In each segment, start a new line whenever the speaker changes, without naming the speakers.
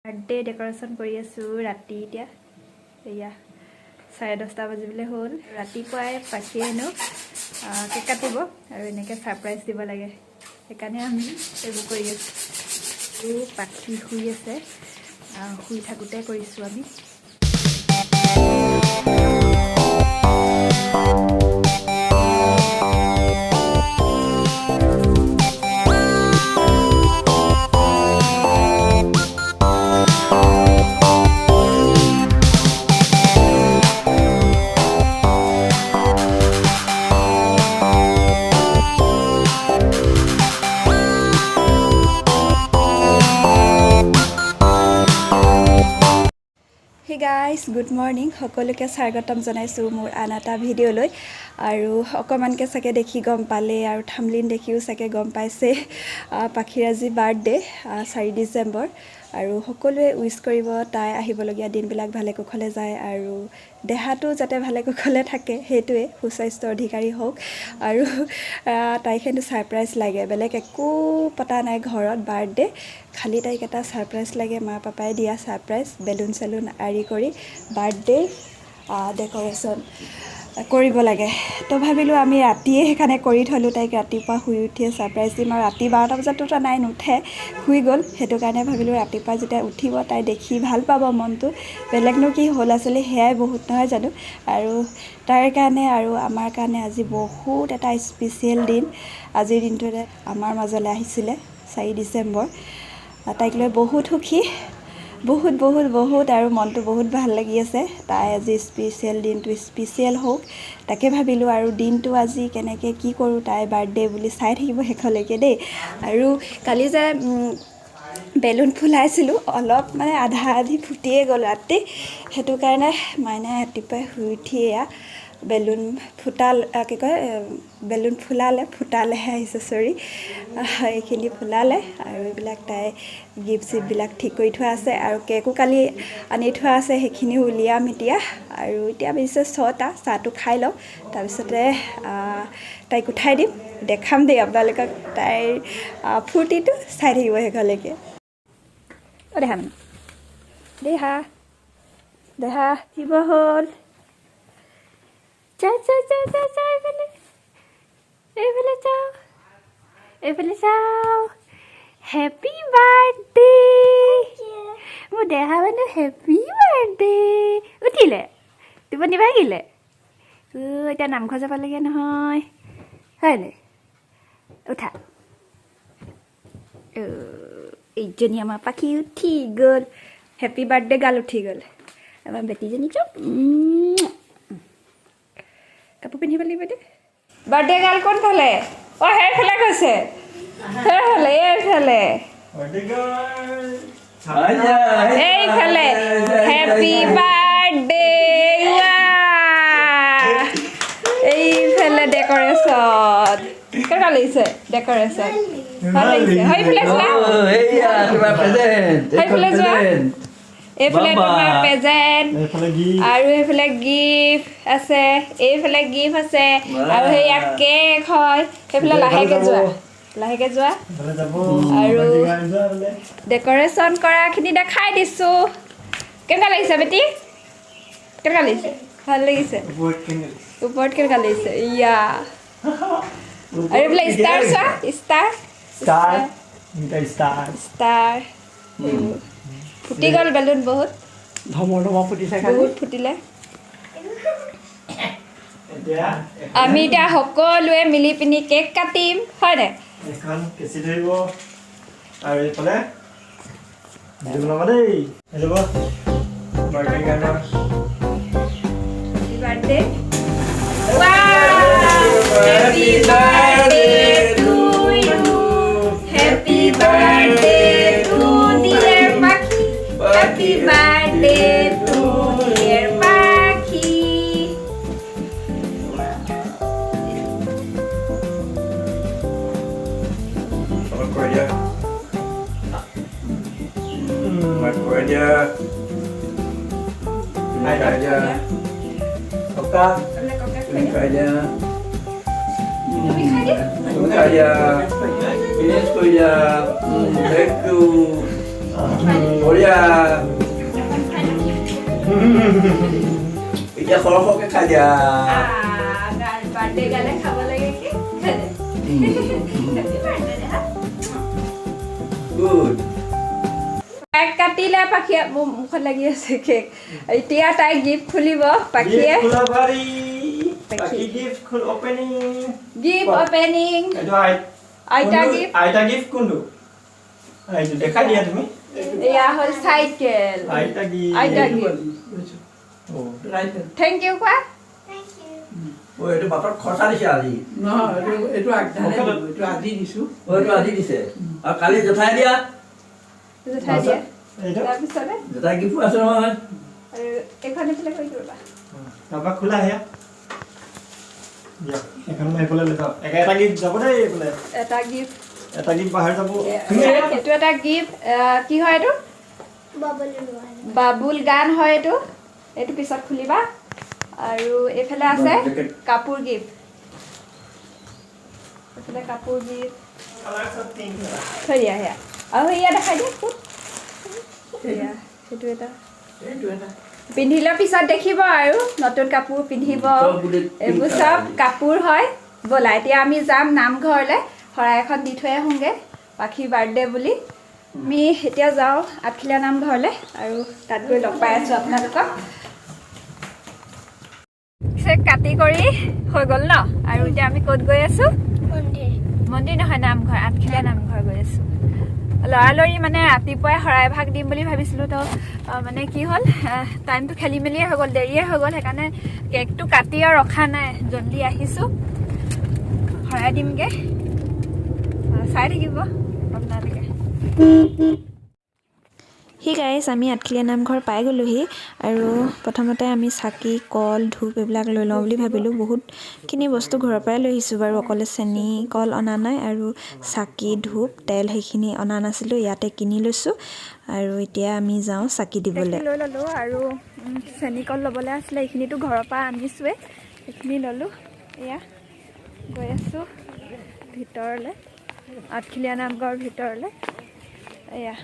Birthday decoration কৰি আছোঁ ৰাতি এতিয়া এয়া 10:30 বাজিবলৈ হ'ল ৰাতিপুৱাই পাখি আনো কেক কাটিব আৰু এনেকৈ ছাৰপ্ৰাইজ দিব লাগে সেইকাৰণে আমি এইবোৰ কৰি আছোঁ পাখি শুই আছে শুই থাকোঁতে কৰিছোঁ আমি Hey guys, good morning. সকলোকে স্বাগতম জনাইছোঁ মোৰ আন এটা ভিডিঅ'লৈ আৰু অকমানকে চাগে দেখি গম পালে আৰু থামলিন দেখিও চাগে গম পাইছে পাখিৰ আজি বাৰ্থডে 4 ডিচেম্বৰ আৰু সকলোৱে উইশ কৰিব তাই আহিবলগীয়া দিনবিলাক ভালে কুশলে যায় আৰু দেহাটো যাতে ভালে কুশলে থাকে সেইটোৱে সুস্বাস্থ্যৰ অধিকাৰী হওক আৰু তাইক কিন্তু ছাৰপ্ৰাইজ লাগে বেলেগ একো পতা নাই ঘৰত বাৰ্থডে খালি তাইক এটা ছাৰপ্ৰাইজ লাগে মা পাপাই দিয়া ছাৰপ্ৰাইজ বেলুন চেলুন আৰি কৰি বাৰ্থডে ডেকৰেশ্যন কৰিব লাগে তো ভাবিলোঁ আমি ৰাতিয়ে সেইকাৰণে কৰি থ'লোঁ তাইক ৰাতিপুৱা শুই উঠিয়ে ছাৰপ্ৰাইজ দিম আৰু ৰাতি 12টা বজাততো নাই নুঠে শুই গ'ল সেইটো কাৰণে ভাবিলোঁ ৰাতিপুৱা যেতিয়া উঠিব তাই দেখি ভাল পাব মনটো বেলেগনো কি হ'ল আচলতে সেয়াই বহুত নহয় জানো আৰু তাইৰ কাৰণে আৰু আমাৰ কাৰণে আজি বহুত এটা স্পেচিয়েল দিন আজিৰ দিনটোতে আমাৰ মাজলৈ আহিছিলে 4 ডিচেম্বৰ তাইক লৈ বহুত সুখী বহুত আৰু মনটো বহুত ভাল লাগি আছে তাই আজি স্পেচিয়েল দিনটো স্পেচিয়েল হওক তাকে ভাবিলোঁ আৰু দিনটো আজি কেনেকৈ কি কৰোঁ তাই বাৰ্থডে বুলি চাই থাকিব শেষলৈকে দেই আৰু কালি যে বেলুন ফুলাইছিলোঁ অলপ মানে আধা আধি ফুটিয়ে গ'ল ৰাতি সেইটো কাৰণে মাইনাই ৰাতিপুৱাই শুই উঠি এয়া বেলুন কি কয় বেলুন ফুটালেহে আহিছে চৰি এইখিনি ফুলালে আৰু এইবিলাক তাই গিফ্ট চিফ্টবিলাক ঠিক কৰি থোৱা আছে আৰু কেকো কালি আনি থোৱা আছে সেইখিনিও উলিয়াম এতিয়া আৰু এতিয়া বেছিছে 6টা চাহটো খাই লওঁ তাৰপিছতে তাইক উঠাই দিম দেখাম দেই আপোনালোকক তাইৰ ফূৰ্তিটো চাই থাকিব শেষলৈকে দেহা মানে দেহা দিব হ'ল চাও এইফালে চাও হেপী বাৰ্থডে মোৰ দেহা মানে হেপী বাৰ্থডে উঠিলে টোপনি ভাগিলে এতিয়া নামঘৰ যাব লাগে নহয় হয়নে উঠা এইজনী আমাৰ পাখি উঠি গ'ল হেপী বাৰ্থডে গাল উঠি গ'ল আমাৰ বেটীজনী চব কাপোৰ পিন্ধিব লাগিব দে বাৰ্থডে গাল কোনফালে সেইফালে গৈছে এইফালে এইফালে হেপী বাৰ্থডে এইফালে ডেকৰেশ্যন কেনেকুৱা লাগিছে ডেকৰেশ্যন ভাল লাগিছে সেইফালে যোৱা এইফালে তোমাৰ প্ৰেজেণ্ট আৰু এইফালে গিফ্ট আছে এইফালে গিফ্ট আছে আৰু সেয়া কেক হয় সেইফালে লাহেকৈ যোৱা আৰু ডেকৰেশ্যন কৰাখিনি দেখাই দিছোঁ কেনেকুৱা লাগিছে বেটি কেনেকুৱা লাগিছে ভাল লাগিছে ওপৰত কেনেকুৱা লাগিছে ইয়া আৰু এইফালে ষ্টাৰ চোৱা ষ্টাৰ ফুটি গ'ল বেলুন বহুত ফুটিলে আমি এতিয়া সকলোৱে মিলি পিনি কেক কাটিম হয় নাই Happy birthday to dear Paki. Happy birthday to dear Paki.
Makro aja. Naik aja. Kokak. Naik aja. Naik aja. Ini sekolah. Thank you. বঢ়িয়া এতিয়া সৰহকৈ খাই দিয়া
বাৰ্থডে গালে খাব লাগে কি
গুড
কেক কাটিলে পাখিয়ে মোৰ মুখত লাগি আছে কেক এতিয়া তাই গিফ্ট খুলিব পাখিয়ে গিফ্ট অপেনিং আইতা গিফ্ট
কোনটো আইটো দেখা দিয়া তুমি
এয়া হ'ল চাইকেল
আইতা
গিফ্ট থেংক ইউ কোৱা
এইটো বাটত খৰচা দিছে আজি
এইটো আজি দিছো
এইটো আজি দিছে আৰু কালি জেঠাই দিয়া
জেঠাই দিয়ে
এইটো
তাৰপিছতে
জেঠাই গিফ্ট আছে নহয়
আৰু এইখন এইফালে কৰি দিবা
তাৰপৰা খোলা হেয়া দিয়া এখন মই এইফালে লৈ যাওঁ এটা গিফ্ট যাব দেই এইফালে
এটা গিফ্ট
বাহিৰ যাব
এইটো এটা গিফ্ট কি হয় এইটো বাবুল গান হয় এইটো এইটো পিছত খুলিবা আৰু এইফালে আছে কাপোৰ গিফ্ট এইফালে কাপোৰ গিফ্ট থৈ দিয়া সেয়া আৰু সেয়া দেখাই দিয়া ক'ত সেয়া সেইটো এটা পিন্ধিলে পিছত দেখিব আৰু নতুন কাপোৰ পিন্ধিব এইবোৰ চব কাপোৰ হয় ব'লা এতিয়া আমি যাম নামঘৰলৈ শৰাই এখন দি থৈ আহোঁগৈ পাখিৰ বাৰ্থডে বুলি আমি এতিয়া যাওঁ আঠখিলীয়া নামঘৰলৈ আৰু তাত গৈ লগ পাই আছোঁ আপোনালোকক কাটি কৰি হৈ গ'ল ন আৰু এতিয়া আমি ক'ত গৈ আছোঁ মন্দিৰ নহয় নামঘৰ আঠখিলীয়া নামঘৰ গৈ আছোঁ লৰালৰি মানে ৰাতিপুৱাই শৰাই ভাগ দিম বুলি ভাবিছিলোঁ তো মানে কি হ'ল টাইমটো খেলি মেলিয়ে হৈ গ'ল দেৰিয়ে হৈ গ'ল সেইকাৰণে কেকটো কাটি আৰু ৰখা নাই জল্দি আহিছোঁ শৰাই দিমগৈ চাই থাকিব আপোনালোকে
হি গাইজ আমি আঠখিলীয়া নামঘৰ পাই গ'লোহি আৰু প্ৰথমতে আমি চাকি কল ধূপ এইবিলাক লৈ লওঁ বুলি ভাবিলোঁ বহুতখিনি বস্তু ঘৰৰ পৰাই লৈ আহিছোঁ বাৰু অকলে চেনি কল অনা নাই আৰু চাকি ধূপ তেল সেইখিনি অনা নাছিলোঁ ইয়াতে কিনি লৈছোঁ আৰু এতিয়া আমি যাওঁ চাকি দিবলৈ
লৈ ল'লোঁ আৰু চেনি কল ল'বলৈ আছিলে এইখিনিতো ঘৰৰ পৰা আনিছোঁৱে সেইখিনি ল'লোঁ এয়া গৈ আছোঁ ভিতৰলৈ আঠখিলীয়া নামঘৰৰ ভিতৰলৈ এয়া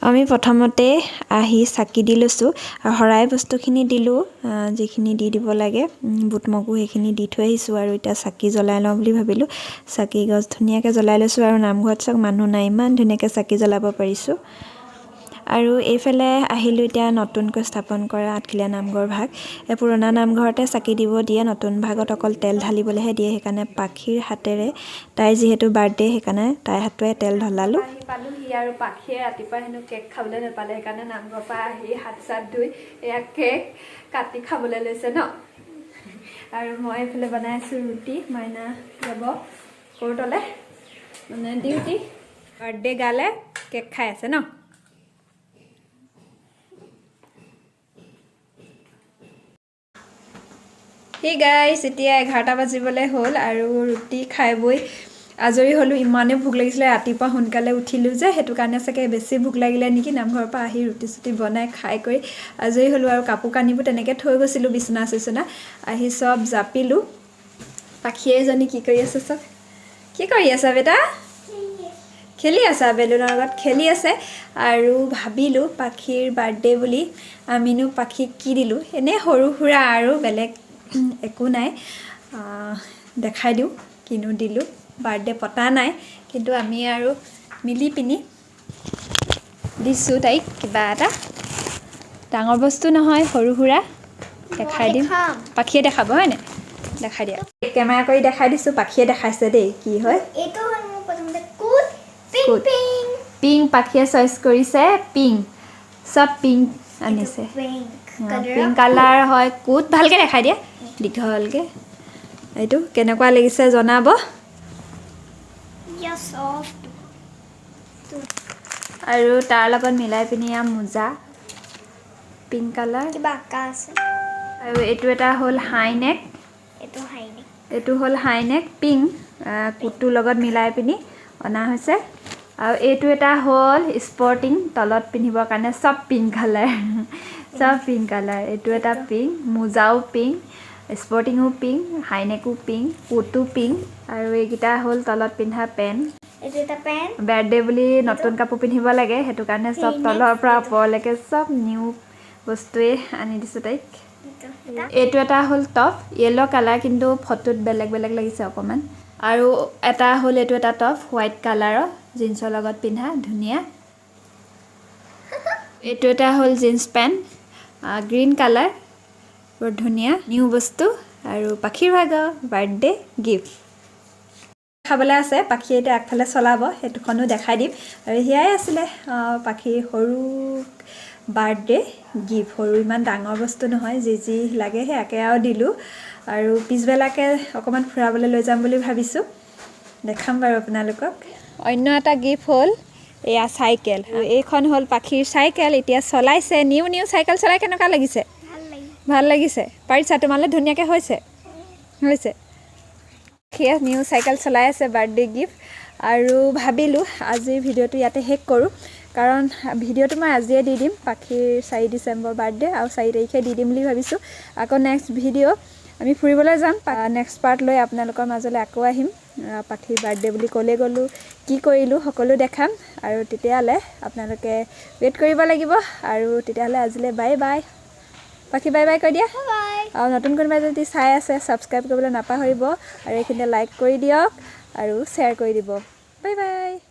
আমি প্ৰথমতে আহি চাকি দি লৈছোঁ আৰু শৰাই বস্তুখিনি দিলোঁ যিখিনি দি দিব লাগে বুট মগু সেইখিনি দি থৈ আহিছোঁ আৰু এতিয়া চাকি জ্বলাই লওঁ বুলি ভাবিলোঁ চাকি গছ ধুনীয়াকৈ জ্বলাই লৈছোঁ আৰু নামঘৰত চাওক মানুহ নাই ইমান ধুনীয়াকৈ চাকি জ্বলাব পাৰিছোঁ আৰু এইফালে আহিলোঁ এতিয়া নতুনকৈ স্থাপন কৰা আঠখিলীয়া নামঘৰ ভাগ এই পুৰণা নামঘৰতে চাকি দিব দিয়ে নতুন ভাগত অকল তেল ঢালিবলৈহে দিয়ে সেইকাৰণে পাখিৰ হাতেৰে তাইৰ যিহেতু বাৰ্থডে সেইকাৰণে তাইৰ হাতেৰে তেল ঢলালোঁ
পালোহি আৰু পাখিয়ে ৰাতিপুৱা হেনো কেক খাবলৈ নাপালে সেইকাৰণে নামঘৰৰ পৰা আহি হাত চাত ধুই এয়া কেক কাটি খাবলৈ লৈছে ন আৰু মই এইফালে বনাই আছোঁ ৰুটি মাইনা যাব কোৰ্টলৈ মানে ডিউটি বাৰ্থডে গালে কেক খাই আছে ন হি গাইছ এতিয়া 11টা বাজিবলৈ হ'ল আৰু ৰুটি খাই বৈ আজৰি হ'লোঁ ইমানেই ভোক লাগিছিলে ৰাতিপুৱা সোনকালে উঠিলোঁ যে সেইটো কাৰণে চাগে বেছি ভোক লাগিলে নেকি নামঘৰৰ পৰা আহি ৰুটি চুটি বনাই খাই কৰি আজৰি হ'লোঁ আৰু কাপোৰ কানিবোৰ তেনেকৈ থৈ গৈছিলোঁ বিচনা চিচনা আহি চব জাপিলোঁ পাখি এজনী কি কৰি আছে চব কি কৰি আছা বেটা খেলি আছা বেলুনৰ লগত খেলি আছে আৰু ভাবিলোঁ পাখিৰ বাৰ্থডে বুলি আমিনো পাখিক কি দিলোঁ এনেই সৰু সুৰা আৰু বেলেগ একো নাই দেখাই দিওঁ কিনো দিলোঁ বাৰ্থডে পতা নাই কিন্তু আমি আৰু মিলি পিনি দিছোঁ তাইক কিবা এটা ডাঙৰ বস্তু নহয় সৰু সুৰা দেখাই দিম পাখিয়ে দেখাব হয়নে দেখাই দিয়া কেমেৰা কৰি দেখাই দিছোঁ পাখিয়ে দেখাইছে দেই কি হয় পিংক পাখিয়ে চইচ কৰিছে পিংক চব পিংক আনিছে পিংক কালাৰ হয় কুট ভালকৈ দেখাই দিয়া দীঘলকৈ এইটো কেনেকুৱা লাগিছে জনাব আৰু তাৰ লগত মিলাই পিনি মোজা পিংক কালাৰ আৰু এইটো এটা হ'ল হাই নেক এইটো হ'ল হাই নেক পিংক কুটটোৰ লগত মিলাই পিনি অনা হৈছে আৰু এইটো এটা হ'ল স্পৰ্টিং তলত পিন্ধিবৰ কাৰণে চব পিংক কালাৰ চব পিংক কালাৰ এইটো এটা পিংক মোজাও পিংক স্পৰ্টিঙো পিংক, হাইনেকো পিংক, কোটো পিংক আৰু এইকেইটা হ'ল তলত পিন্ধা পেণ্ট।
এইটো এটা পেণ্ট
বাৰ্থডে বুলি নতুন কাপোৰ পিন্ধিব লাগে, সেইটো কাৰণে চব তলৰ পৰা ওপৰলৈকে চব নিউ বস্তুৱে আনি দিছোঁ তাইক। এইটো এটা হ'ল টপ, য়েল্ল' কালাৰ, কিন্তু ফটোত বেলেগ বেলেগ লাগিছে অকণমান। আৰু এটা হ'ল এইটো এটা টপ হোৱাইট কালাৰৰ, জিন্সৰ লগত পিন্ধা ধুনীয়া। এইটো এটা হ'ল জিন্স পেণ্ট, গ্ৰীণ কালাৰ, বৰ ধুনীয়া নিউ বস্তু। আৰু পাখিৰ ভাগৰ বাৰ্থডে গিফ্ট খাবলৈ আছে। পাখি এতিয়া আগফালে চলাব, সেইটোখনো দেখাই দিম। আৰু সেয়াই আছিলে পাখিৰ সৰু বাৰ্থডে গিফ্ট। সৰু ইমান ডাঙৰ বস্তু নহয়, যি যি লাগে সেয়াকে আৰু দিলোঁ। আৰু পিছবেলাকে অকণমান ফুৰাবলৈ লৈ যাম বুলি ভাবিছোঁ, দেখাম বাৰু আপোনালোকক। অন্য এটা গিফ্ট হ'ল এয়া চাইকেল। এইখন হ'ল পাখিৰ চাইকেল, এতিয়া চলাইছে। নিউ চাইকেল চলাই কেনেকুৱা লাগিছে? ভাল লাগিছে। পাৰিছা? তোমালৈ ধুনীয়াকৈ হৈছে? সেয়া নিউ চাইকেল চলাই আছে, বাৰ্থডে গিফ্ট। আৰু ভাবিলোঁ আজিৰ ভিডিঅ'টো ইয়াতে শেষ কৰোঁ, কাৰণ ভিডিঅ'টো মই আজিয়ে দি দিম। পাখিৰ 4 ডিচেম্বৰ বাৰ্থডে আৰু 4 তাৰিখে দি দিম বুলি ভাবিছোঁ। আকৌ নেক্সট ভিডিঅ' আমি ফুৰিবলৈ যাম, নেক্সট পাৰ্ট লৈ আপোনালোকৰ মাজলৈ আকৌ আহিম। পাখিৰ বাৰ্থডে বুলি ক'লে গ'লোঁ, কি কৰিলোঁ সকলো দেখাম। আৰু তেতিয়াহ'লে আপোনালোকে ৱেইট কৰিব লাগিব। আৰু তেতিয়াহ'লে আজিলৈ বাই বাই। পাখি বাই বাই কৈ দিয়া। আৰু নতুন কোনোবাই যদি চাই আছে ছাবস্ক্ৰাইব কৰিবলৈ নাপাহৰিব, আৰু এইখিনিতে লাইক কৰি দিয়ক আৰু শ্বেয়াৰ কৰি দিব। Bye bye.